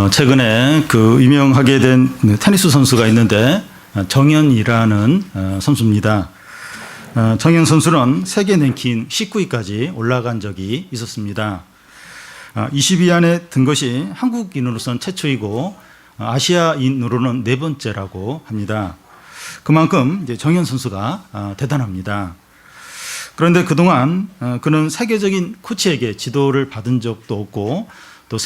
최근에 그 유명하게 된 테니스 선수가 있는데 정현이라는 선수입니다. 정현 선수는 세계 랭킹 19위까지 올라간 적이 있었습니다. 20위 안에 든 것이 한국인으로서는 최초이고 아시아인으로는 네 번째라고 합니다. 그만큼 이제 정현 선수가 대단합니다. 그런데 그동안 그는 세계적인 코치에게 지도를 받은 적도 없고 또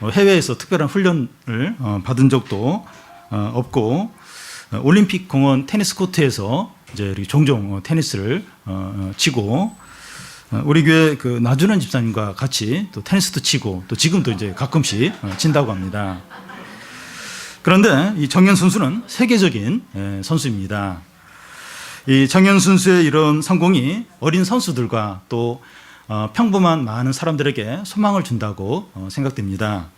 해외에서 특별한 훈련을 받은 적도 없고 올림픽 공원 테니스 코트에서 이제 종종 테니스를 치고 우리 교회 그 나준원 집사님과 같이 또 테니스도 치고 또 지금도 이제 가끔씩 친다고 합니다. 그런데 이 정현 선수는 세계적인 선수입니다. 이 정현 선수의 이런 성공이 어린 선수들과 또 평범한 많은 사람들에게 소망을 준다고 생각됩니다.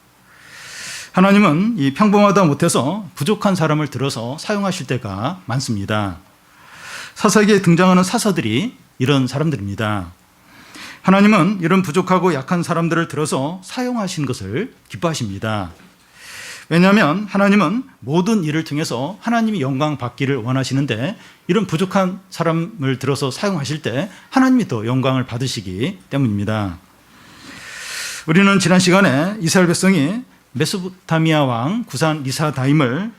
하나님은 이 평범하다 못해서 부족한 사람을 들어서 사용하실 때가 많습니다. 사사기에 등장하는 사사들이 이런 사람들입니다. 하나님은 이런 부족하고 약한 사람들을 들어서 사용하신 것을 기뻐하십니다. 왜냐하면 하나님은 모든 일을 통해서 하나님이 영광 받기를 원하시는데 이런 부족한 사람을 들어서 사용하실 때 하나님이 더 영광을 받으시기 때문입니다. 우리는 지난 시간에 이스라엘 백성이 메소포타미아 왕 구산 리사다임에게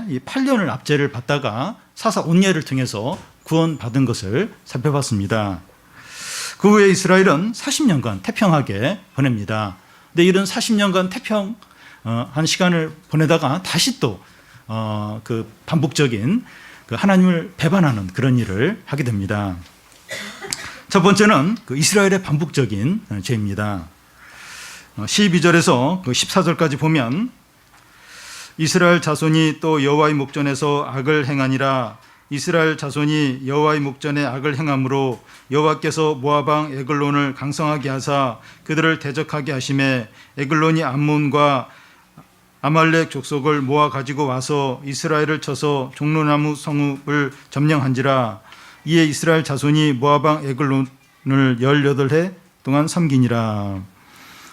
이 8년을 압제를 받다가 사사 온예를 통해서 구원받은 것을 살펴봤습니다. 그 후에 이스라엘은 40년간 태평하게 보냅니다. 근데 이런 40년간 태평한 시간을 보내다가 다시 또 그 반복적인 그 하나님을 배반하는 그런 일을 하게 됩니다. 첫 번째는 그 이스라엘의 반복적인 죄입니다. 12절에서 그 14절까지 보면 이스라엘 자손이 또 여호와의 목전에서 악을 행하니라. 이스라엘 자손이 여호와의 목전에 악을 행함으로 여호와께서 모압 왕 에글론을 강성하게 하사 그들을 대적하게 하심에 에글론이 암몬과 아말렉 족속을 모아 가지고 와서 이스라엘을 쳐서 종로나무 성읍을 점령한지라. 이에 이스라엘 자손이 모압 왕 에글론을 18해 동안 섬기니라.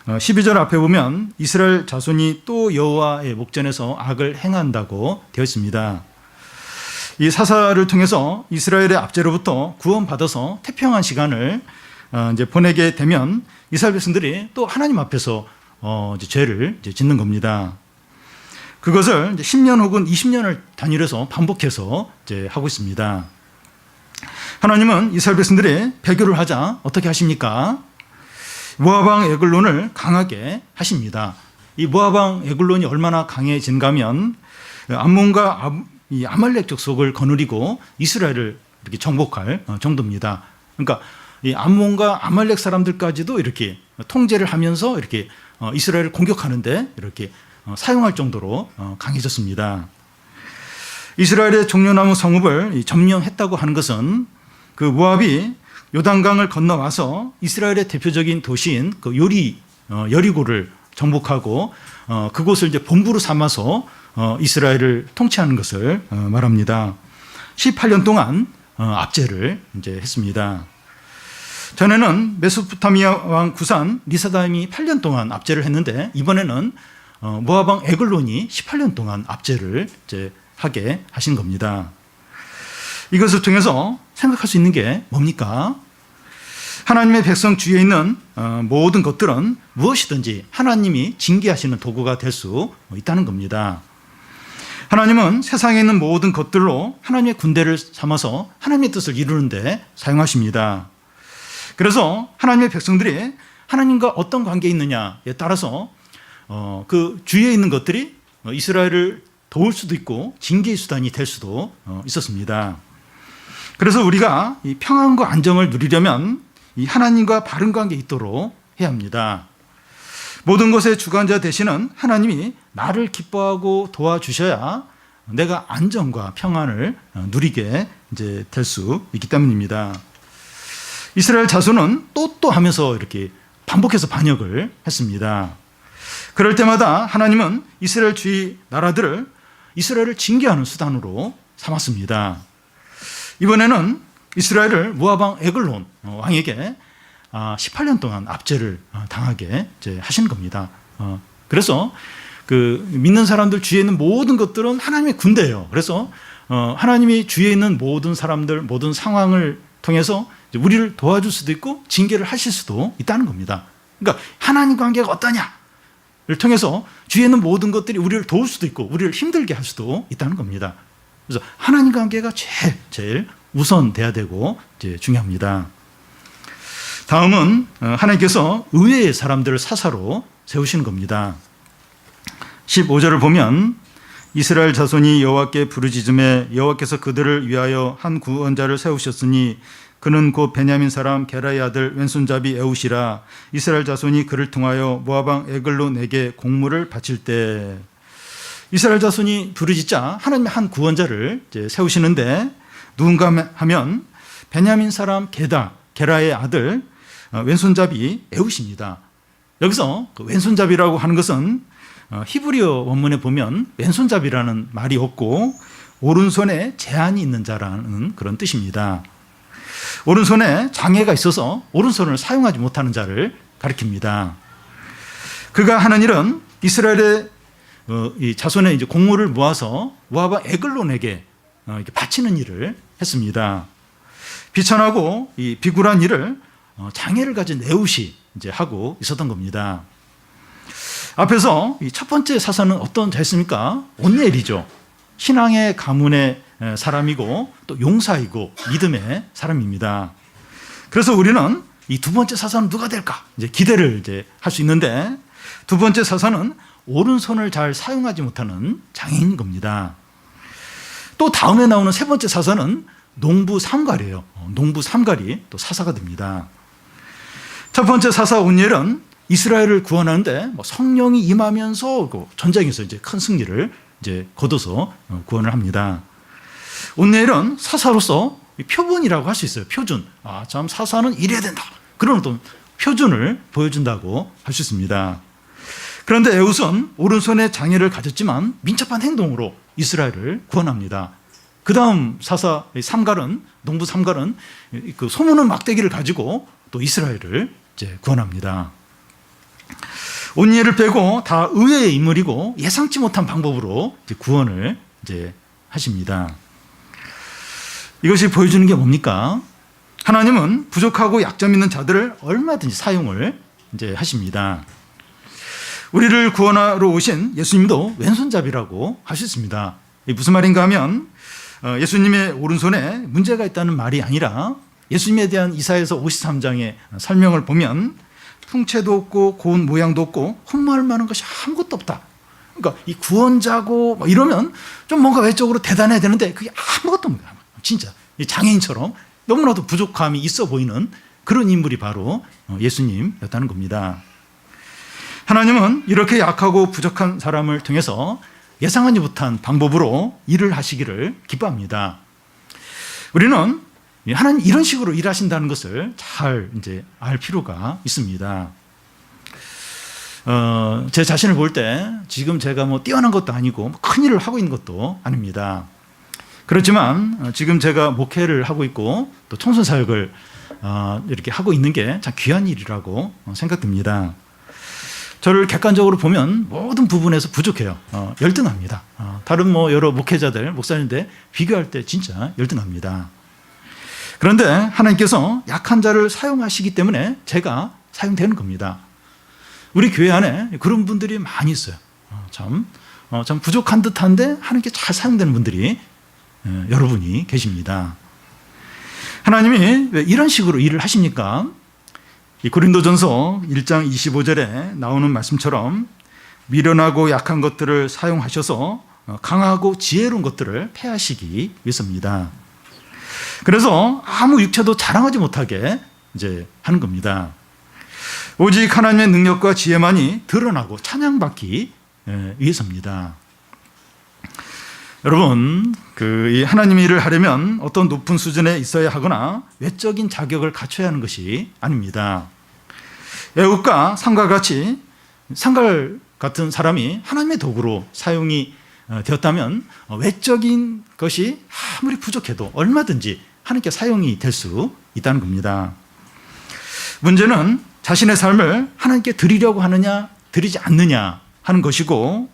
12절 앞에 보면 이스라엘 자손이 또 여호와의 목전에서 악을 행한다고 되어 있습니다. 이 사사를 통해서 이스라엘의 압제로부터 구원받아서 태평한 시간을 이제 보내게 되면 이스라엘 백성들이 또 하나님 앞에서 이제 죄를 이제 짓는 겁니다. 그것을 이제 10년 혹은 20년을 단위로해서 반복해서 이제 하고 있습니다. 하나님은 이스라엘 백성들이 배교를 하자 어떻게 하십니까? 모압 왕 에글론을 강하게 하십니다. 이 모압 왕 에글론이 얼마나 강해진가 하면 암몬과 이 아말렉 족속을 거느리고 이스라엘을 이렇게 정복할 정도입니다. 그러니까 이 암몬과 아말렉 사람들까지도 이렇게 통제를 하면서 이렇게 이스라엘을 공격하는데 이렇게 사용할 정도로 강해졌습니다. 이스라엘의 종려나무 성읍을 점령했다고 하는 것은 그 모압이 요단강을 건너와서 이스라엘의 대표적인 도시인 그 여리고를 정복하고 그곳을 이제 본부로 삼아서 이스라엘을 통치하는 것을 말합니다. 18년 동안 압제를 이제 했습니다. 전에는 메소포타미아 왕 구산 리사다임이 8년 동안 압제를 했는데 이번에는 모압 왕 에글론이 18년 동안 압제를 이제 하게 하신 겁니다. 이것을 통해서 생각할 수 있는 게 뭡니까? 하나님의 백성 주위에 있는 모든 것들은 무엇이든지 하나님이 징계하시는 도구가 될 수 있다는 겁니다. 하나님은 세상에 있는 모든 것들로 하나님의 군대를 삼아서 하나님의 뜻을 이루는데 사용하십니다. 그래서 하나님의 백성들이 하나님과 어떤 관계에 있느냐에 따라서 그 주위에 있는 것들이 이스라엘을 도울 수도 있고 징계의 수단이 될 수도 있었습니다. 그래서 우리가 이 평안과 안정을 누리려면 이 하나님과 바른 관계에 있도록 해야 합니다. 모든 것의 주관자 되시는 하나님이 나를 기뻐하고 도와주셔야 내가 안정과 평안을 누리게 이제 될 수 있기 때문입니다. 이스라엘 자손은 또 하면서 이렇게 반복해서 반역을 했습니다. 그럴 때마다 하나님은 이스라엘 주위 나라들을 이스라엘을 징계하는 수단으로 삼았습니다. 이번에는 이스라엘을 모압 왕 에글론 왕에게 18년 동안 압제를 당하게 이제 하신 겁니다. 그래서 그 믿는 사람들 주위에 있는 모든 것들은 하나님의 군대예요. 그래서 하나님이 주위에 있는 모든 사람들, 모든 상황을 통해서 우리를 도와줄 수도 있고 징계를 하실 수도 있다는 겁니다. 그러니까 하나님 관계가 어떠냐를 통해서 주위에 있는 모든 것들이 우리를 도울 수도 있고 우리를 힘들게 할 수도 있다는 겁니다. 그래서 하나님 관계가 제일 우선돼야 되고 이제 중요합니다. 다음은 하나님께서 의외의 사람들을 사사로 세우시는 겁니다. 15절을 보면 이스라엘 자손이 여호와께 부르짖음에 여호와께서 그들을 위하여 한 구원자를 세우셨으니 그는 곧 베냐민 사람 게라의 아들 왼손잡이 에웃이라. 이스라엘 자손이 그를 통하여 모압 왕 에글로 내게 공물을 바칠 때. 이스라엘 자손이 부르짖자 하나님의 한 구원자를 이제 세우시는데 누군가 하면 베냐민 사람 게라의 아들 왼손잡이 에웃입니다. 여기서 그 왼손잡이라고 하는 것은 히브리어 원문에 보면 왼손잡이라는 말이 없고 오른손에 제한이 있는 자라는 그런 뜻입니다. 오른손에 장애가 있어서 오른손을 사용하지 못하는 자를 가리킵니다. 그가 하는 일은 이스라엘의 이 자손의 이제 공물을 모아서 모압 왕 에글론에게 이렇게 바치는 일을 했습니다. 비천하고 이 비굴한 일을 장애를 가진 에웃이 이제 하고 있었던 겁니다. 앞에서 이 첫 번째 사사는 어떤 자였습니까? 온니엘이죠. 신앙의 가문의 사람이고 또 용사이고 믿음의 사람입니다. 그래서 우리는 이 두 번째 사사는 누가 될까? 이제 기대를 이제 할 수 있는데 두 번째 사사는 오른손을 잘 사용하지 못하는 장애인인 겁니다. 또 다음에 나오는 세 번째 사사는 농부 삼갈이에요. 농부 삼갈이 또 사사가 됩니다. 첫 번째 사사 온니엘은 이스라엘을 구원하는데 성령이 임하면서 전쟁에서 이제 큰 승리를 이제 거둬서 구원을 합니다. 온니엘은 사사로서 표본이라고 할 수 있어요. 표준. 참 사사는 이래야 된다. 그런 어떤 표준을 보여준다고 할 수 있습니다. 그런데 에웃은 오른손에 장애를 가졌지만 민첩한 행동으로 이스라엘을 구원합니다. 그 다음 사사 삼갈은 농부 삼갈은 그 소무는 막대기를 가지고 또 이스라엘을 이제 구원합니다. 온니엘을 빼고 다 의외의 인물이고 예상치 못한 방법으로 이제 구원을 이제 하십니다. 이것이 보여주는 게 뭡니까? 하나님은 부족하고 약점 있는 자들을 얼마든지 사용을 이제 하십니다. 우리를 구원하러 오신 예수님도 왼손잡이라고 할 수 있습니다. 이게 무슨 말인가 하면 예수님의 오른손에 문제가 있다는 말이 아니라 예수님에 대한 이사야서 53장의 설명을 보면 풍채도 없고 고운 모양도 없고 흠모할 만한 것이 아무것도 없다. 그러니까 이 구원자고 뭐 이러면 좀 뭔가 외적으로 대단해야 되는데 그게 아무것도 없는 거야. 진짜 이 장애인처럼 너무나도 부족함이 있어 보이는 그런 인물이 바로 예수님이었다는 겁니다. 하나님은 이렇게 약하고 부족한 사람을 통해서 예상하지 못한 방법으로 일을 하시기를 기뻐합니다. 우리는 하나님 이런 식으로 일하신다는 것을 잘 이제 알 필요가 있습니다. 제 자신을 볼 때 지금 제가 뭐 뛰어난 것도 아니고 큰 일을 하고 있는 것도 아닙니다. 그렇지만 지금 제가 목회를 하고 있고 또 청소 사역을 이렇게 하고 있는 게 참 귀한 일이라고 생각됩니다. 저를 객관적으로 보면 모든 부분에서 부족해요. 열등합니다. 다른 뭐 여러 목회자들, 목사님들 비교할 때 진짜 열등합니다. 그런데 하나님께서 약한 자를 사용하시기 때문에 제가 사용되는 겁니다. 우리 교회 안에 그런 분들이 많이 있어요. 참 부족한 듯한데 하나님께 잘 사용되는 분들이 여러분이 계십니다. 하나님이 왜 이런 식으로 일을 하십니까? 이 고린도전서 1장 25절에 나오는 말씀처럼 미련하고 약한 것들을 사용하셔서 강하고 지혜로운 것들을 패하시기 위해서입니다. 그래서 아무 육체도 자랑하지 못하게 이제 하는 겁니다. 오직 하나님의 능력과 지혜만이 드러나고 찬양받기 위해서입니다. 여러분, 이 하나님의 일을 하려면 어떤 높은 수준에 있어야 하거나 외적인 자격을 갖춰야 하는 것이 아닙니다. 에웃과 상과 같이 상갈 같은 사람이 하나님의 도구로 사용이 되었다면 외적인 것이 아무리 부족해도 얼마든지 하나님께 사용이 될 수 있다는 겁니다. 문제는 자신의 삶을 하나님께 드리려고 하느냐, 드리지 않느냐 하는 것이고,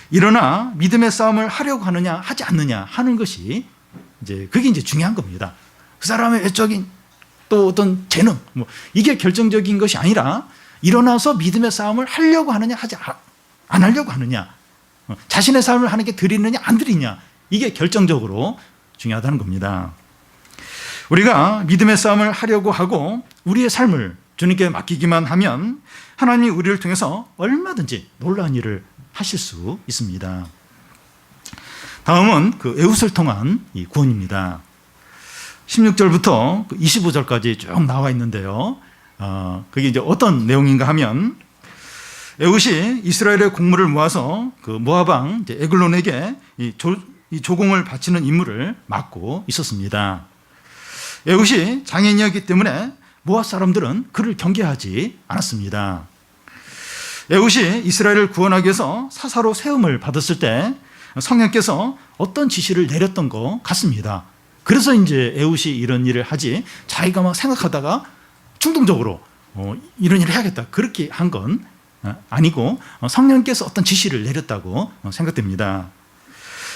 일어나 믿음의 싸움을 하려고 하느냐, 하지 않느냐 하는 것이 그게 중요한 겁니다. 그 사람의 외적인 또 어떤 재능, 이게 결정적인 것이 아니라 일어나서 믿음의 싸움을 하려고 하느냐, 안 하려고 하느냐, 자신의 삶을 하나님께 드리느냐, 안 드리냐, 이게 결정적으로 중요하다는 겁니다. 우리가 믿음의 싸움을 하려고 하고 우리의 삶을 주님께 맡기기만 하면 하나님이 우리를 통해서 얼마든지 놀라운 일을 하실 수 있습니다. 다음은 그 에웃을 통한 이 구원입니다. 16절부터 25절까지 쭉 나와 있는데요. 그게 어떤 내용인가 하면, 에웃이 이스라엘의 곡물을 모아서 그 모압 왕 에글론에게 이 조공을 바치는 임무를 맡고 있었습니다. 에웃이 장인이었기 때문에 모압 사람들은 그를 경계하지 않았습니다. 에웃이 이스라엘을 구원하기 위해서 사사로 세움을 받았을 때 성령께서 어떤 지시를 내렸던 것 같습니다. 그래서 에웃이 이런 일을 하지, 자기가 막 생각하다가 충동적으로 이런 일을 해야겠다 그렇게 한 건 아니고, 성령께서 어떤 지시를 내렸다고 생각됩니다.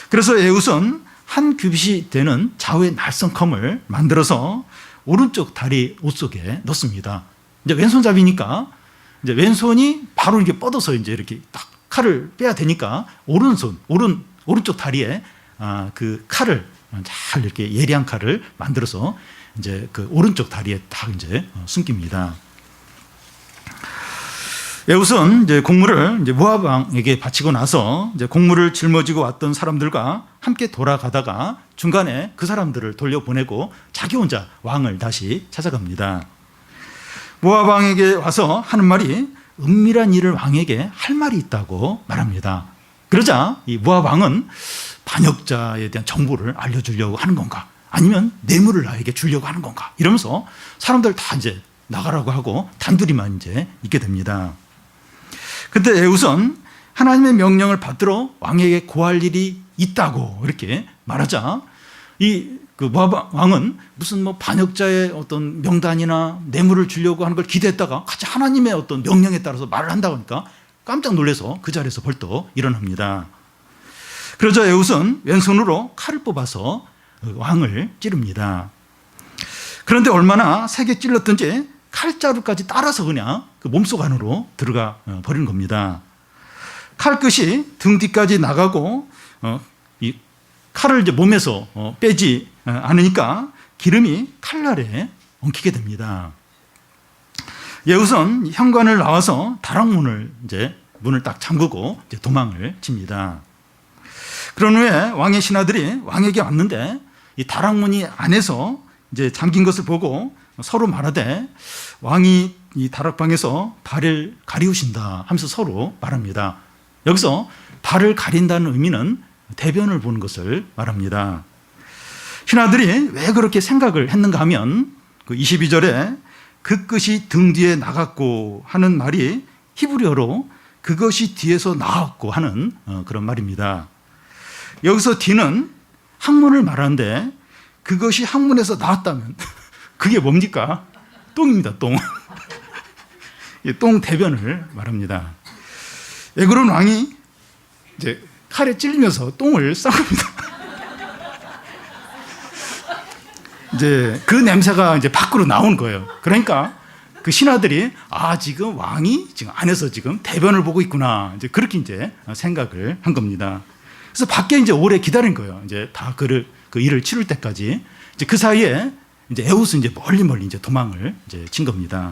그래서 에웃은 한 규빗이 되는 좌우의 날성컴을 만들어서 오른쪽 다리 옷 속에 넣습니다. 왼손잡이니까 왼손이 바로 이렇게 뻗어서 이렇게 딱 칼을 빼야 되니까 오른쪽 다리에 그 칼을 잘 이렇게 예리한 칼을 만들어서 그 오른쪽 다리에 딱 숨깁니다. 에웃은 곡물을 모압 왕에게 바치고 나서 곡물을 짊어지고 왔던 사람들과 함께 돌아가다가 중간에 그 사람들을 돌려보내고 자기 혼자 왕을 다시 찾아갑니다. 모압 왕에게 와서 하는 말이, 은밀한 일을 왕에게 할 말이 있다고 말합니다. 그러자 이 모압 왕은 반역자에 대한 정보를 알려주려고 하는 건가, 아니면 뇌물을 나에게 주려고 하는 건가, 이러면서 사람들 다 나가라고 하고 단둘이만 있게 됩니다. 그때 에웃은 하나님의 명령을 받들어 왕에게 고할 일이 있다고 이렇게 말하자, 그 모압 왕은 무슨 반역자의 어떤 명단이나 뇌물을 주려고 하는 걸 기대했다가 같이 하나님의 어떤 명령에 따라서 말을 한다고 하니까 깜짝 놀라서 그 자리에서 벌떡 일어납니다. 그러자 에웃은 왼손으로 칼을 뽑아서 왕을 찌릅니다. 그런데 얼마나 세게 찔렀든지 칼자루까지 따라서 그냥 그 몸속 안으로 들어가 버리는 겁니다. 칼끝이 등 뒤까지 나가고 이 칼을 몸에서 빼지 않으니까 기름이 칼날에 엉키게 됩니다. 에웃은 현관을 나와서 다락문을 문을 딱 잠그고 도망을 칩니다. 그런 후에 왕의 신하들이 왕에게 왔는데, 이 다락문이 안에서 잠긴 것을 보고 서로 말하되, 왕이 이 다락방에서 발을 가리우신다 하면서 서로 말합니다. 여기서 발을 가린다는 의미는 대변을 보는 것을 말합니다. 신하들이 왜 그렇게 생각을 했는가 하면, 그 22절에 그 끝이 등 뒤에 나갔고 하는 말이 히브리어로 그것이 뒤에서 나왔고 하는 그런 말입니다. 여기서 뒤는 항문을 말하는데, 그것이 항문에서 나왔다면 그게 뭡니까? 똥입니다. 똥. 똥 대변을 말합니다. 에글론 왕이 칼에 찔리면서 똥을 싸웁니다. 그 냄새가 밖으로 나오는 거예요. 그러니까 그 신하들이, 지금 왕이 지금 안에서 지금 대변을 보고 있구나, 그렇게 생각을 한 겁니다. 그래서 밖에 오래 기다린 거예요. 다 그 일을 치룰 때까지. 그 사이에 에웃은 멀리 도망을 친 겁니다.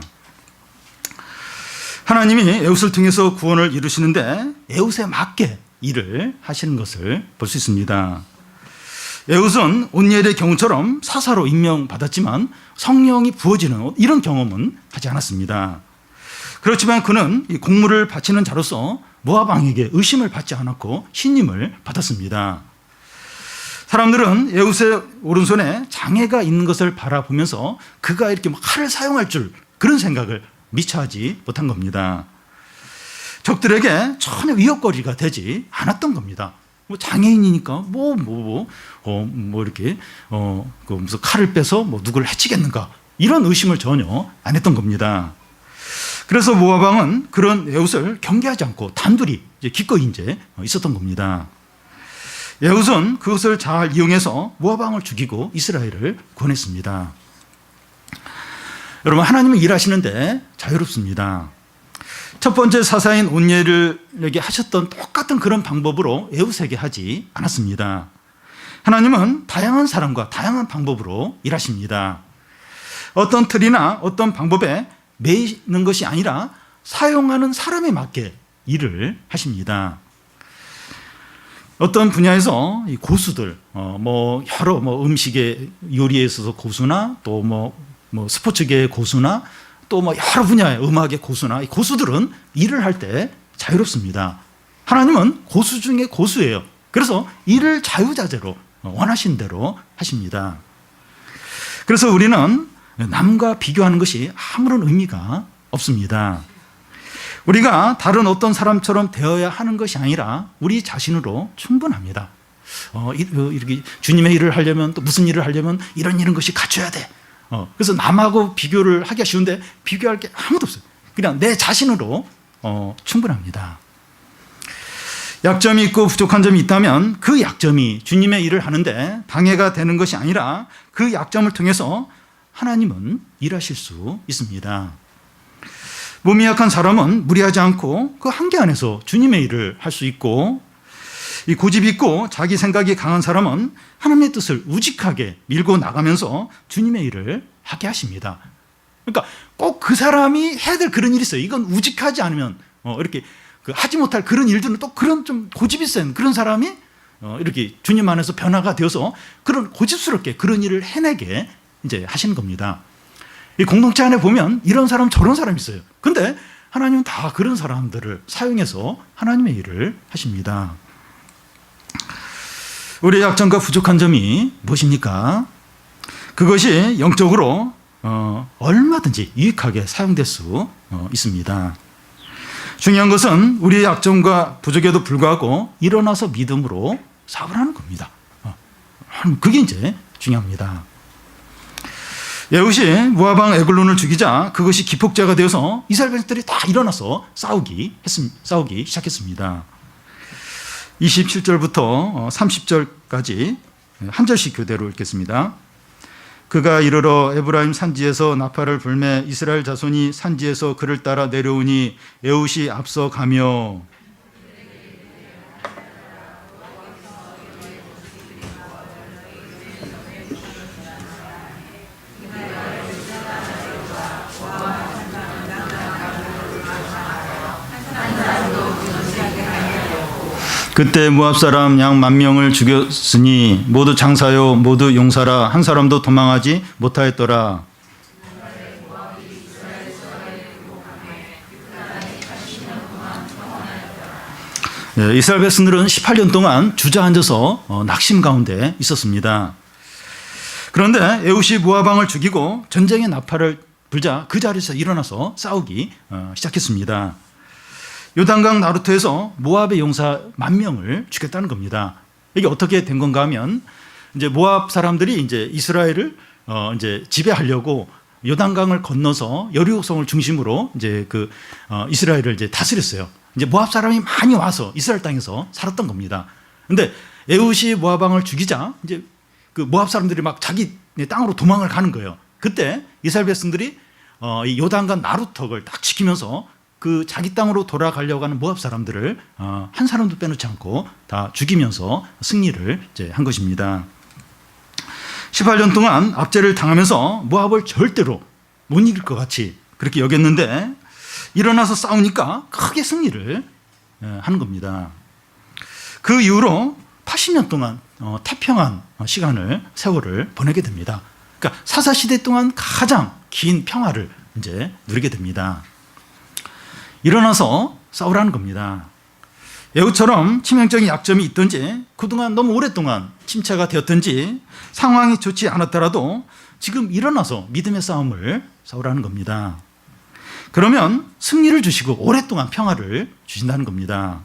하나님이 에웃을 통해서 구원을 이루시는데 에웃에 맞게 일을 하시는 것을 볼 수 있습니다. 에웃은 온니엘의 경우처럼 사사로 임명받았지만 성령이 부어지는 이런 경험은 하지 않았습니다. 그렇지만 그는 이 곡물을 바치는 자로서 모압 왕에게 의심을 받지 않았고 신임을 받았습니다. 사람들은 에웃의 오른손에 장애가 있는 것을 바라보면서 그가 이렇게 칼을 사용할 줄, 그런 생각을 미처 하지 못한 겁니다. 적들에게 전혀 위협거리가 되지 않았던 겁니다. 장애인이니까 이렇게 무슨 칼을 빼서 누구를 해치겠는가, 이런 의심을 전혀 안 했던 겁니다. 그래서 모압 왕은 그런 에훗을 경계하지 않고 단둘이 기꺼이 이제 있었던 겁니다. 에훗은 그것을 잘 이용해서 모압 왕을 죽이고 이스라엘을 구원했습니다. 여러분, 하나님은 일하시는데 자유롭습니다. 첫 번째 사사인 온니엘에게 하셨던 똑같은 그런 방법으로 에훗에게 하지 않았습니다. 하나님은 다양한 사람과 다양한 방법으로 일하십니다. 어떤 틀이나 어떤 방법에 매이는 것이 아니라 사용하는 사람에 맞게 일을 하십니다. 어떤 분야에서 이 고수들, 여러 음식의 요리에 있어서 고수나 또 스포츠계의 고수나 또 여러 분야의 음악의 고수나 이 고수들은 일을 할 때 자유롭습니다. 하나님은 고수 중에 고수예요. 그래서 일을 자유자재로 원하신 대로 하십니다. 그래서 우리는 남과 비교하는 것이 아무런 의미가 없습니다. 우리가 다른 어떤 사람처럼 되어야 하는 것이 아니라 우리 자신으로 충분합니다. 이렇게 주님의 일을 하려면 또 무슨 일을 하려면 이런 것이 갖춰야 돼. 그래서 남하고 비교를 하기가 쉬운데 비교할 게 아무도 없어요. 그냥 내 자신으로 충분합니다. 약점이 있고 부족한 점이 있다면 그 약점이 주님의 일을 하는데 방해가 되는 것이 아니라 그 약점을 통해서 하나님은 일하실 수 있습니다. 몸이 약한 사람은 무리하지 않고 그 한계 안에서 주님의 일을 할 수 있고, 이 고집이 있고 자기 생각이 강한 사람은 하나님의 뜻을 우직하게 밀고 나가면서 주님의 일을 하게 하십니다. 그러니까 꼭 그 사람이 해야 될 그런 일이 있어요. 이건 우직하지 않으면 이렇게 하지 못할 그런 일들은 또 그런 좀 고집이 센 그런 사람이 이렇게 주님 안에서 변화가 되어서 그런 고집스럽게 그런 일을 해내게 이제 하시는 겁니다. 이 공동체 안에 보면 이런 사람 저런 사람이 있어요. 근데 하나님은 다 그런 사람들을 사용해서 하나님의 일을 하십니다. 우리의 약점과 부족한 점이 무엇입니까? 그것이 영적으로 얼마든지 유익하게 사용될 수 있습니다. 중요한 것은 우리의 약점과 부족에도 불구하고 일어나서 믿음으로 사고하는 겁니다. 그게 이제 중요합니다. 에훗이 모압 왕 에글론을 죽이자 그것이 기폭제가 되어서 이스라엘 백성들이 다 일어나서 싸우기 시작했습니다. 27절부터 30절까지 한 절씩 교대로 읽겠습니다. 그가 이르러 에브라임 산지에서 나팔을 불매 이스라엘 자손이 산지에서 그를 따라 내려오니 에훗이 앞서 가며 그때 모압 사람 양 10,000명을 죽였으니 모두 장사요 모두 용사라 한 사람도 도망하지 못하였더라. 이스라엘 백성들은 18년 동안 주저앉아서 낙심 가운데 있었습니다. 그런데 에훗이 모압 왕을 죽이고 전쟁의 나팔을 불자 그 자리에서 일어나서 싸우기 시작했습니다. 요단강 나루터에서 모압의 용사 10,000명을 죽였다는 겁니다. 이게 어떻게 된 건가 하면 이제 모압 사람들이 이제 이스라엘을 이제 지배하려고 요단강을 건너서 여리고성을 중심으로 이제 이스라엘을 이제 다스렸어요. 이제 모압 사람이 많이 와서 이스라엘 땅에서 살았던 겁니다. 근데 에훗이 모압 왕을 죽이자 이제 그 모압 사람들이 막 자기 땅으로 도망을 가는 거예요. 그때 이스라엘 백성들이 이 요단강 나루턱을 딱 지키면서 그 자기 땅으로 돌아가려고 하는 모압 사람들을 한 사람도 빼놓지 않고 다 죽이면서 승리를 이제 한 것입니다. 18년 동안 압제를 당하면서 모압을 절대로 못 이길 것 같이 그렇게 여겼는데 일어나서 싸우니까 크게 승리를 하는 겁니다. 그 이후로 80년 동안 태평한 세월을 보내게 됩니다. 그러니까 사사시대 동안 가장 긴 평화를 이제 누리게 됩니다. 일어나서 싸우라는 겁니다. 에훗처럼 치명적인 약점이 있든지 그동안 너무 오랫동안 침체가 되었든지 상황이 좋지 않았더라도 지금 일어나서 믿음의 싸움을 싸우라는 겁니다. 그러면 승리를 주시고 오랫동안 평화를 주신다는 겁니다.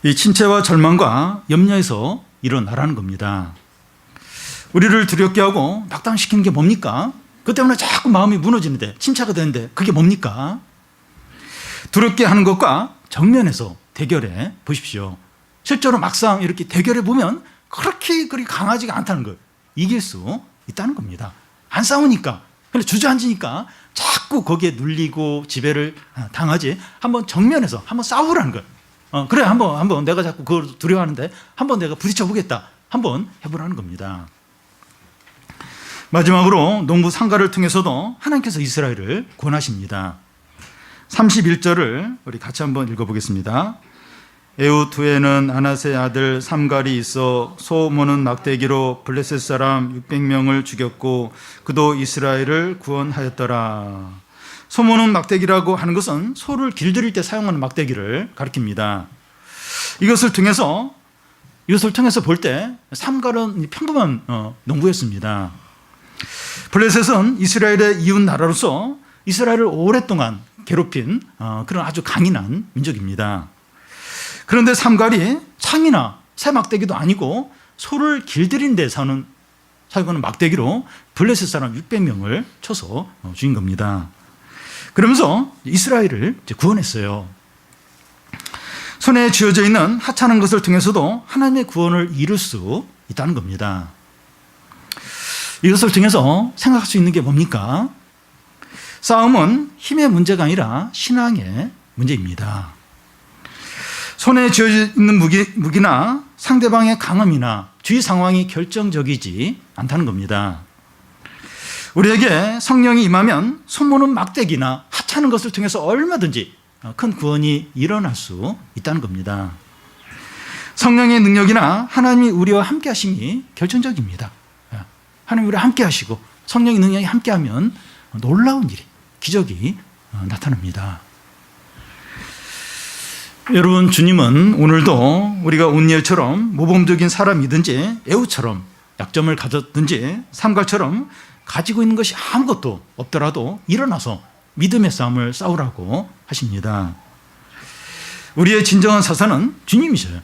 이 침체와 절망과 염려에서 일어나라는 겁니다. 우리를 두렵게 하고 낙담시키는 게 뭡니까? 그 때문에 자꾸 마음이 무너지는데, 침체가 되는데 그게 뭡니까? 두렵게 하는 것과 정면에서 대결해 보십시오. 실제로 막상 이렇게 대결해 보면 그렇게 강하지가 않다는 걸 이길 수 있다는 겁니다. 안 싸우니까, 근데 주저앉으니까 자꾸 거기에 눌리고 지배를 당하지, 한번 정면에서 한번 싸우라는 걸. 그래, 한번 내가 자꾸 그걸 두려워하는데 한번 내가 부딪혀 보겠다, 한번 해보라는 겁니다. 마지막으로 농부 상가를 통해서도 하나님께서 이스라엘을 구원하십니다. 31절을 우리 같이 한번 읽어보겠습니다. 에훗 후에는 아나세 아들 삼갈이 있어 소 모는 막대기로 블레셋 사람 600명을 죽였고 그도 이스라엘을 구원하였더라. 소 모는 막대기라고 하는 것은 소를 길들일 때 사용하는 막대기를 가리킵니다. 이것을 통해서 볼 때 삼갈은 평범한 농부였습니다. 블레셋은 이스라엘의 이웃 나라로서 이스라엘을 오랫동안 괴롭힌 그런 아주 강인한 민족입니다. 그런데 삼갈이 창이나 새 막대기도 아니고 소를 길들인 데 사용하는 막대기로 블레셋 사람 600명을 쳐서 죽인 겁니다. 그러면서 이스라엘을 구원했어요. 손에 쥐어져 있는 하찮은 것을 통해서도 하나님의 구원을 이룰 수 있다는 겁니다. 이것을 통해서 생각할 수 있는 게 뭡니까? 싸움은 힘의 문제가 아니라 신앙의 문제입니다. 손에 쥐어져 있는 무기나 상대방의 강함이나 주위 상황이 결정적이지 않다는 겁니다. 우리에게 성령이 임하면 손모는 막대기나 하찮은 것을 통해서 얼마든지 큰 구원이 일어날 수 있다는 겁니다. 성령의 능력이나 하나님이 우리와 함께 하심이 결정적입니다. 하나님이 우리와 함께 하시고 성령의 능력이 함께하면 놀라운 일이, 기적이 나타납니다. 여러분, 주님은 오늘도 우리가 온니엘처럼 모범적인 사람이든지 에훗처럼 약점을 가졌든지 삼갈처럼 가지고 있는 것이 아무것도 없더라도 일어나서 믿음의 싸움을 싸우라고 하십니다. 우리의 진정한 사사는 주님이셔요.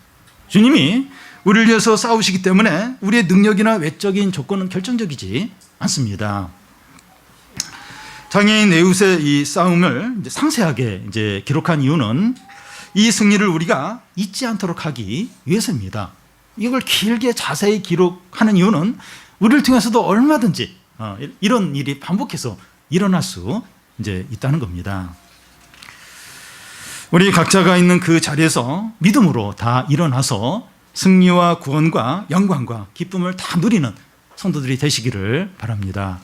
주님이 우리를 위해서 싸우시기 때문에 우리의 능력이나 외적인 조건은 결정적이지 않습니다. 장애인 에훗의 이 싸움을 상세하게 기록한 이유는 이 승리를 우리가 잊지 않도록 하기 위해서입니다. 이걸 길게 자세히 기록하는 이유는 우리를 통해서도 얼마든지 이런 일이 반복해서 일어날 수 있다는 겁니다. 우리 각자가 있는 그 자리에서 믿음으로 다 일어나서 승리와 구원과 영광과 기쁨을 다 누리는 성도들이 되시기를 바랍니다.